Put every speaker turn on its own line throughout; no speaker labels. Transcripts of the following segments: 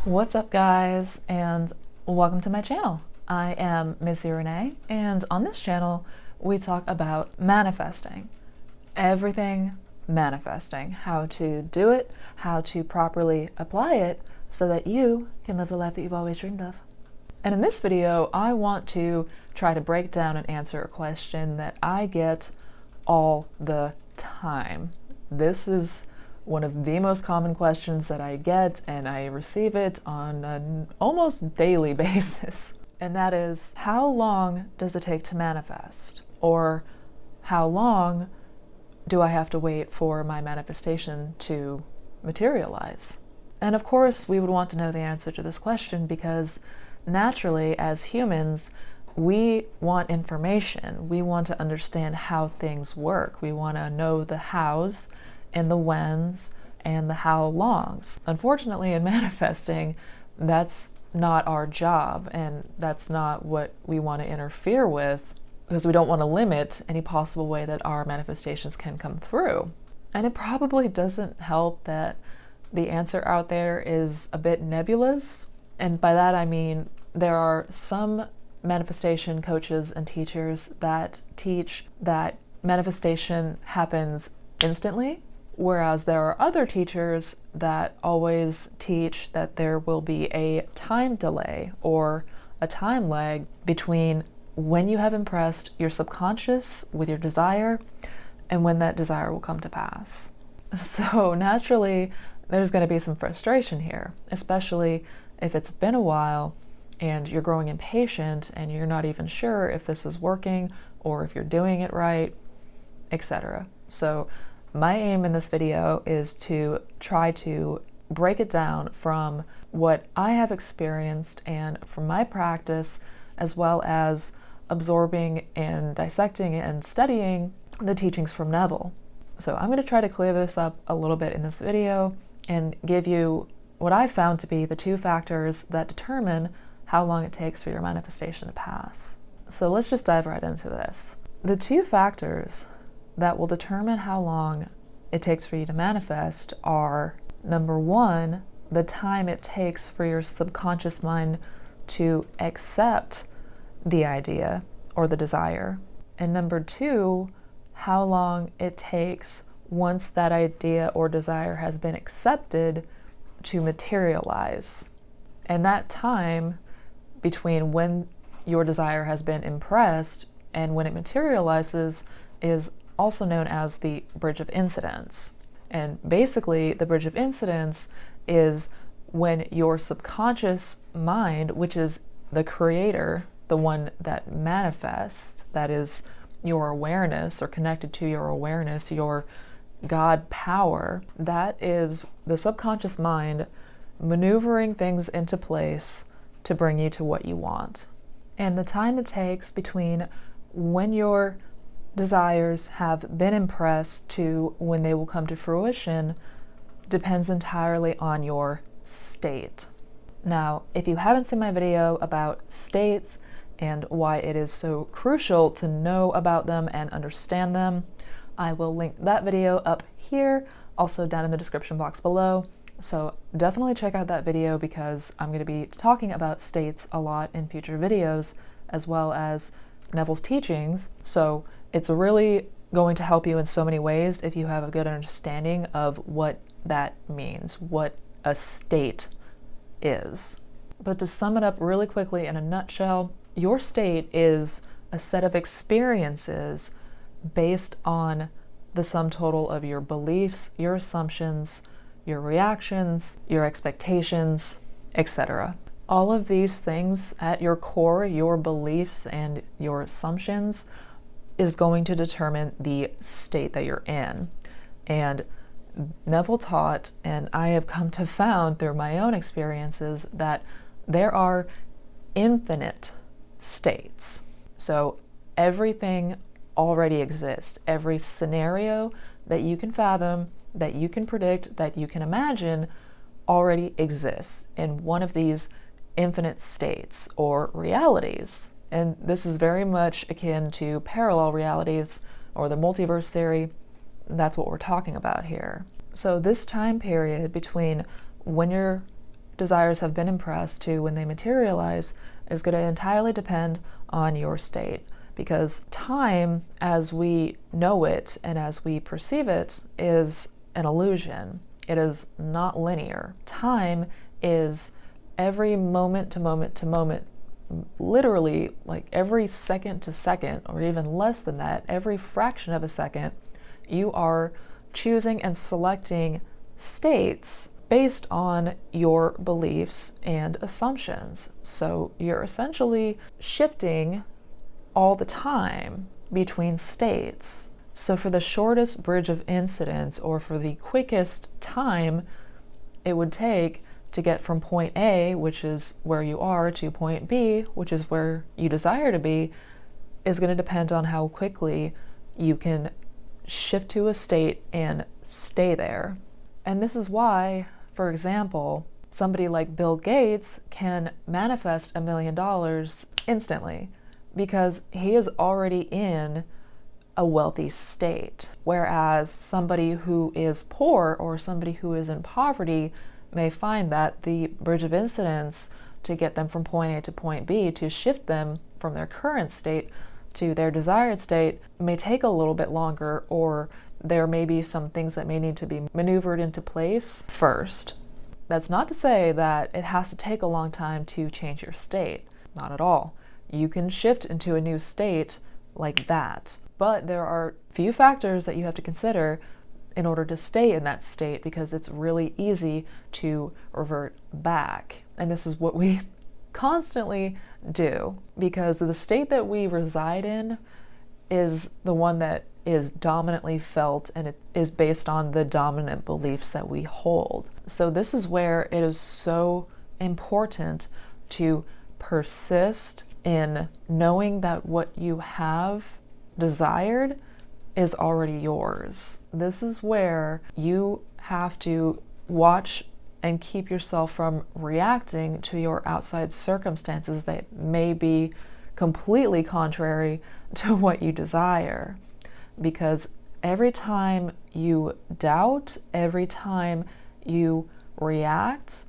What's up, guys, and welcome to my channel. I am Missy Renee, and on this channel we talk about manifesting. Everything manifesting. How to do it, how to properly apply it so that you can live the life that you've always dreamed of. And in this video, I want to try to break down and answer a question that I get all the time. This is one of the most common questions that I get, and I receive it on an almost daily basis. And that is, how long does it take to manifest? Or how long do I have to wait for my manifestation to materialize? And of course, we would want to know the answer to this question because naturally, as humans, we want information. We want to understand how things work. We want to know the hows and the whens and the how longs. Unfortunately, in manifesting, that's not our job, and that's not what we want to interfere with, because we don't want to limit any possible way that our manifestations can come through. And it probably doesn't help that the answer out there is a bit nebulous. And by that I mean there are some manifestation coaches and teachers that teach that manifestation happens instantly, whereas there are other teachers that always teach that there will be a time delay or a time lag between when you have impressed your subconscious with your desire and when that desire will come to pass. So naturally, there's going to be some frustration here, especially if it's been a while and you're growing impatient and you're not even sure if this is working or if you're doing it right, etc. So my aim in this video is to try to break it down from what I have experienced and from my practice, as well as absorbing and dissecting and studying the teachings from Neville. So I'm going to try to clear this up a little bit in this video and give you what I found to be the two factors that determine how long it takes for your manifestation to pass. So let's just dive right into this. The two factors that will determine how long it takes for you to manifest are, number one, the time it takes for your subconscious mind to accept the idea or the desire, and number two, how long it takes once that idea or desire has been accepted to materialize. And that time between when your desire has been impressed and when it materializes is also known as the bridge of incidence. And basically, the bridge of incidence is when your subconscious mind, which is the creator, the one that manifests, that is your awareness or connected to your awareness, your God power, that is the subconscious mind maneuvering things into place to bring you to what you want. And the time it takes between when your desires have been impressed to when they will come to fruition depends entirely on your state. Now, if you haven't seen my video about states and why it is so crucial to know about them and understand them, I will link that video up here, also down in the description box below. So definitely check out that video because I'm going to be talking about states a lot in future videos, as well as Neville's teachings. So it's really going to help you in so many ways if you have a good understanding of what that means, what a state is. But to sum it up really quickly in a nutshell, your state is a set of experiences based on the sum total of your beliefs, your assumptions, your reactions, your expectations, etc. All of these things at your core, your beliefs and your assumptions, is going to determine the state that you're in. And Neville taught, and I have come to found through my own experiences, that there are infinite states. So everything already exists. Every scenario that you can fathom, that you can predict, that you can imagine already exists in one of these infinite states or realities. And this is very much akin to parallel realities or the multiverse theory. That's what we're talking about here. So this time period between when your desires have been impressed to when they materialize is going to entirely depend on your state, because time as we know it and as we perceive it is an illusion. It is not linear. Time is every moment to moment to moment, literally like every second to second, or even less than that, every fraction of a second, you are choosing and selecting states based on your beliefs and assumptions. So you're essentially shifting all the time between states. So for the shortest bridge of incidence, or for the quickest time it would take to get from point A, which is where you are, to point B, which is where you desire to be, is going to depend on how quickly you can shift to a state and stay there. And this is why, for example, somebody like Bill Gates can manifest $1 million instantly, because he is already in a wealthy state. Whereas somebody who is poor or somebody who is in poverty may find that the bridge of incidence to get them from point A to point B, to shift them from their current state to their desired state, may take a little bit longer, or there may be some things that may need to be maneuvered into place first. That's not to say that it has to take a long time to change your state. Not at all. You can shift into a new state like that. But there are few factors that you have to consider in order to stay in that state, because it's really easy to revert back. And this is what we constantly do, because the state that we reside in is the one that is dominantly felt, and it is based on the dominant beliefs that we hold. So this is where it is so important to persist in knowing that what you have desired is already yours. This is where you have to watch and keep yourself from reacting to your outside circumstances that may be completely contrary to what you desire. Because every time you doubt, every time you react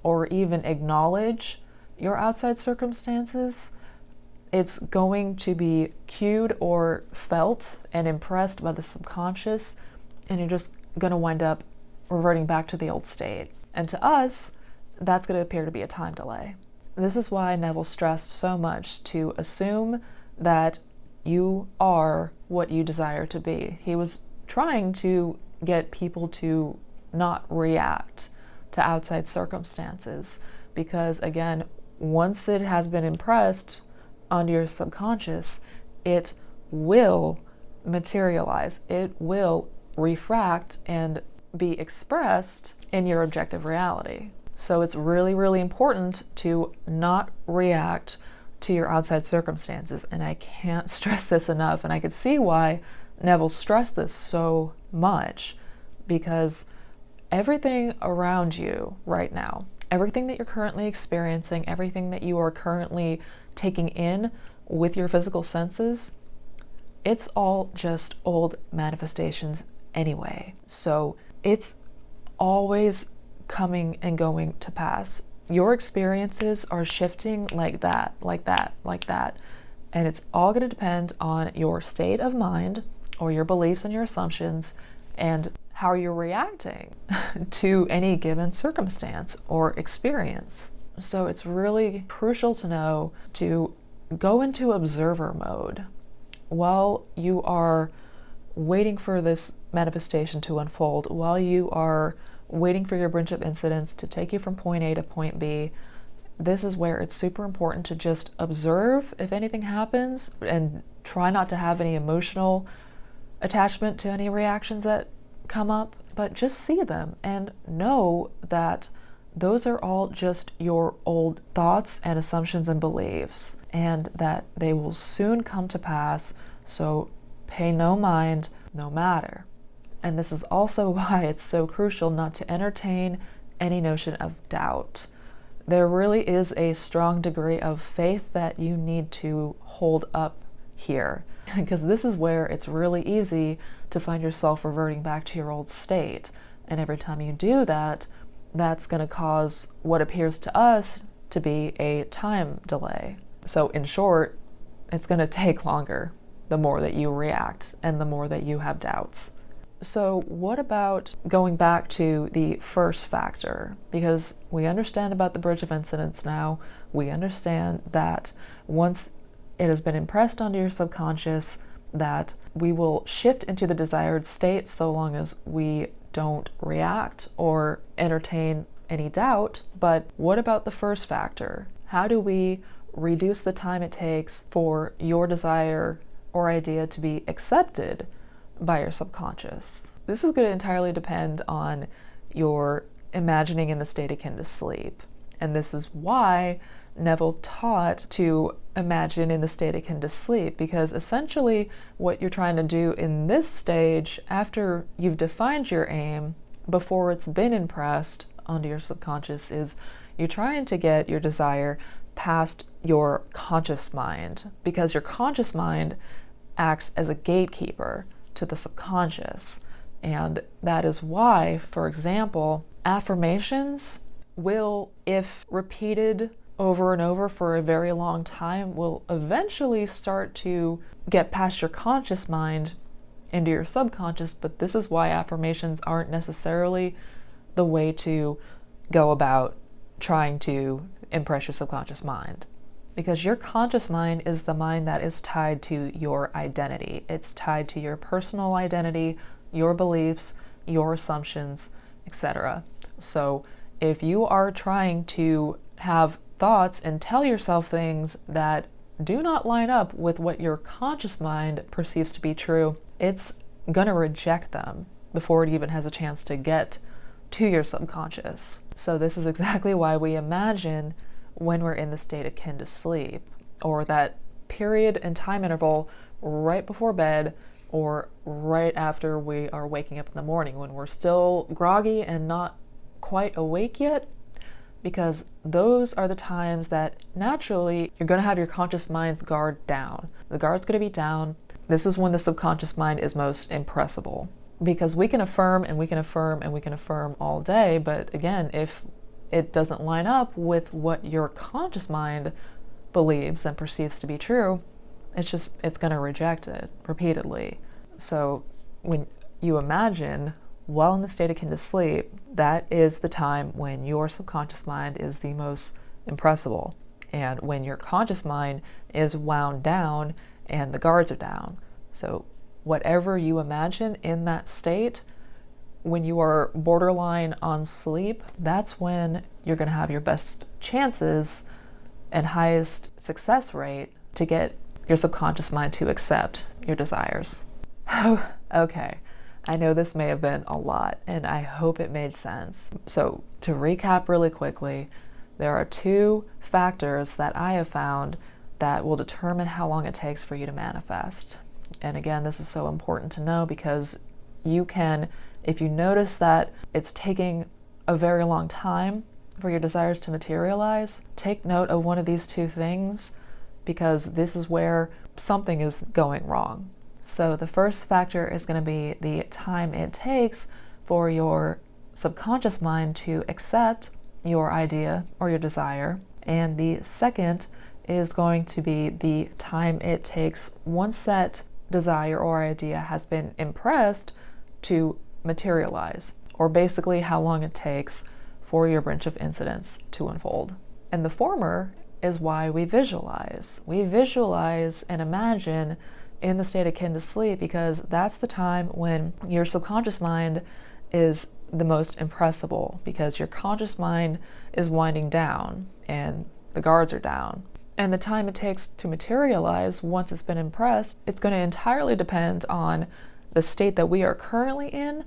or even acknowledge your outside circumstances, it's going to be cued or felt and impressed by the subconscious, and you're just going to wind up reverting back to the old state. And to us, that's going to appear to be a time delay. This is why Neville stressed so much to assume that you are what you desire to be. He was trying to get people to not react to outside circumstances, because again, once it has been impressed onto your subconscious, it will materialize. It will refract and be expressed in your objective reality. So it's really, really important to not react to your outside circumstances. And I can't stress this enough. And I could see why Neville stressed this so much, because everything around you right now, everything that you're currently experiencing, everything that you are currently taking in with your physical senses, it's all just old manifestations anyway. So it's always coming and going to pass. Your experiences are shifting like that, like that, like that. And it's all going to depend on your state of mind, or your beliefs and your assumptions, and how you're reacting to any given circumstance or experience. So it's really crucial to know to go into observer mode while you are waiting for this manifestation to unfold, while you are waiting for your bridge of incidence to take you from point A to point B. This is where it's super important to just observe if anything happens, and try not to have any emotional attachment to any reactions that come up, but just see them and know that those are all just your old thoughts and assumptions and beliefs, and that they will soon come to pass. So pay no mind, no matter. And this is also why it's so crucial not to entertain any notion of doubt. There really is a strong degree of faith that you need to hold up here, because this is where it's really easy to find yourself reverting back to your old state. And every time you do that, that's going to cause what appears to us to be a time delay. So in short, it's going to take longer the more that you react and the more that you have doubts. So what about going back to the first factor? Because we understand about the bridge of incidents now. We understand that once it has been impressed onto your subconscious, that we will shift into the desired state so long as we don't react or entertain any doubt. But what about the first factor? How do we reduce the time it takes for your desire or idea to be accepted by your subconscious? This is going to entirely depend on your imagining in the state akin to sleep. And this is why Neville taught to imagine in the state akin to sleep, because essentially what you're trying to do in this stage, after you've defined your aim, before it's been impressed onto your subconscious, is you're trying to get your desire past your conscious mind, because your conscious mind acts as a gatekeeper to the subconscious. And that is why, for example, affirmations will, if repeated over and over for a very long time, will eventually start to get past your conscious mind into your subconscious. But this is why affirmations aren't necessarily the way to go about trying to impress your subconscious mind. Because your conscious mind is the mind that is tied to your identity. It's tied to your personal identity, your beliefs, your assumptions, etc. So if you are trying to have thoughts and tell yourself things that do not line up with what your conscious mind perceives to be true, it's going to reject them before it even has a chance to get to your subconscious. So this is exactly why we imagine when we're in the state akin to sleep, or that period and time interval right before bed or right after we are waking up in the morning, when we're still groggy and not quite awake yet, because those are the times that naturally you're going to have your conscious mind's guard down. The guard's going to be down. This is when the subconscious mind is most impressible, because we can affirm and we can affirm and we can affirm all day, but again, if it doesn't line up with what your conscious mind believes and perceives to be true, it's going to reject it repeatedly. So when you imagine while in the state akin to sleep, that is the time when your subconscious mind is the most impressible, and when your conscious mind is wound down and the guards are down. So whatever you imagine in that state, when you are borderline on sleep, that's when you're going to have your best chances and highest success rate to get your subconscious mind to accept your desires. Okay, I know this may have been a lot, and I hope it made sense. So to recap really quickly, there are two factors that I have found that will determine how long it takes for you to manifest. And again, this is so important to know, because you can, if you notice that it's taking a very long time for your desires to materialize, take note of one of these two things, because this is where something is going wrong. So the first factor is going to be the time it takes for your subconscious mind to accept your idea or your desire. And the second is going to be the time it takes once that desire or idea has been impressed to materialize, or basically how long it takes for your branch of incidents to unfold. And the former is why we visualize. We visualize and imagine in the state akin to sleep, because that's the time when your subconscious mind is the most impressible, because your conscious mind is winding down and the guards are down. And the time it takes to materialize once it's been impressed, it's going to entirely depend on the state that we are currently in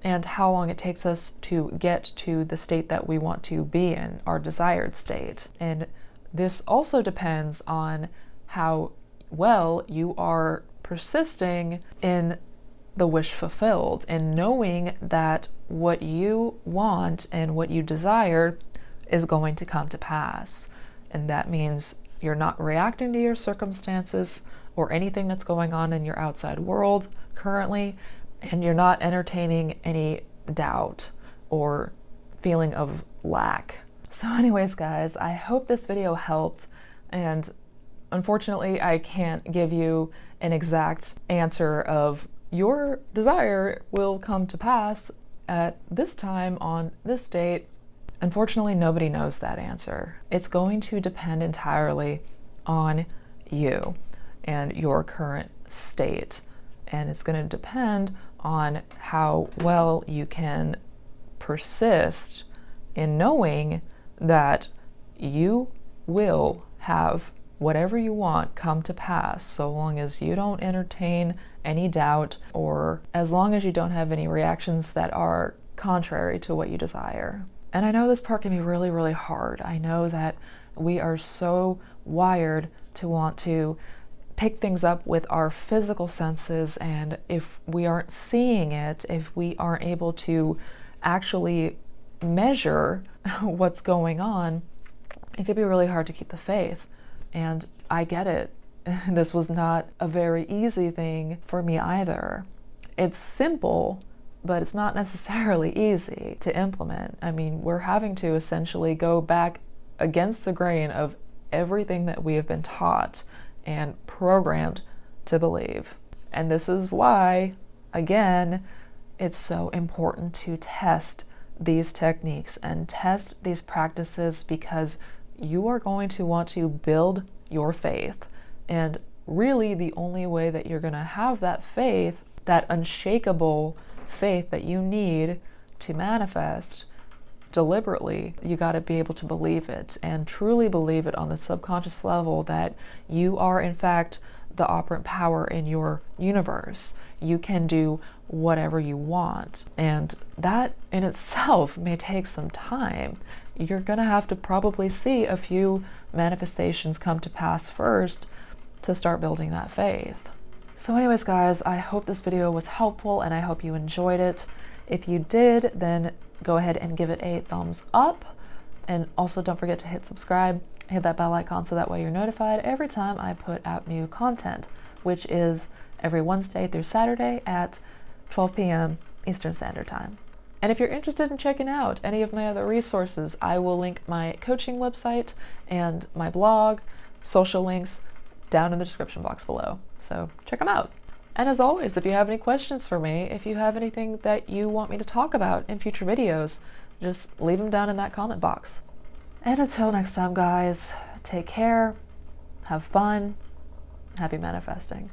and how long it takes us to get to the state that we want to be in, our desired state. And this also depends on how well you are persisting in the wish fulfilled, and knowing that what you want and what you desire is going to come to pass. And that means you're not reacting to your circumstances or anything that's going on in your outside world currently, and you're not entertaining any doubt or feeling of lack. So anyways, guys, I hope this video helped, and unfortunately, I can't give you an exact answer of your desire will come to pass at this time on this date. Unfortunately, nobody knows that answer. It's going to depend entirely on you and your current state. And it's going to depend on how well you can persist in knowing that you will have whatever you want come to pass, so long as you don't entertain any doubt, or as long as you don't have any reactions that are contrary to what you desire. And I know this part can be really, really hard. I know that we are so wired to want to pick things up with our physical senses, and if we aren't seeing it, if we aren't able to actually measure what's going on, it can be really hard to keep the faith. And I get it. This was not a very easy thing for me either. It's simple, but it's not necessarily easy to implement. I mean, we're having to essentially go back against the grain of everything that we have been taught and programmed to believe. And this is why, again, it's so important to test these techniques and test these practices, because you are going to want to build your faith. And really, the only way that you're going to have that faith, that unshakable faith that you need to manifest deliberately, you got to be able to believe it and truly believe it on the subconscious level that you are, in fact, the operant power in your universe. You can do whatever you want. And that in itself may take some time. You're going to have to probably see a few manifestations come to pass first to start building that faith. So anyways, guys, I hope this video was helpful and I hope you enjoyed it. If you did, then go ahead and give it a thumbs up. And also don't forget to hit subscribe, hit that bell icon so that way you're notified every time I put out new content, which is every Wednesday through Saturday at 12 p.m. Eastern Standard Time. And if you're interested in checking out any of my other resources, I will link my coaching website and my blog, social links down in the description box below. So check them out. And as always, if you have any questions for me, if you have anything that you want me to talk about in future videos, just leave them down in that comment box. And until next time, guys, take care, have fun, happy manifesting.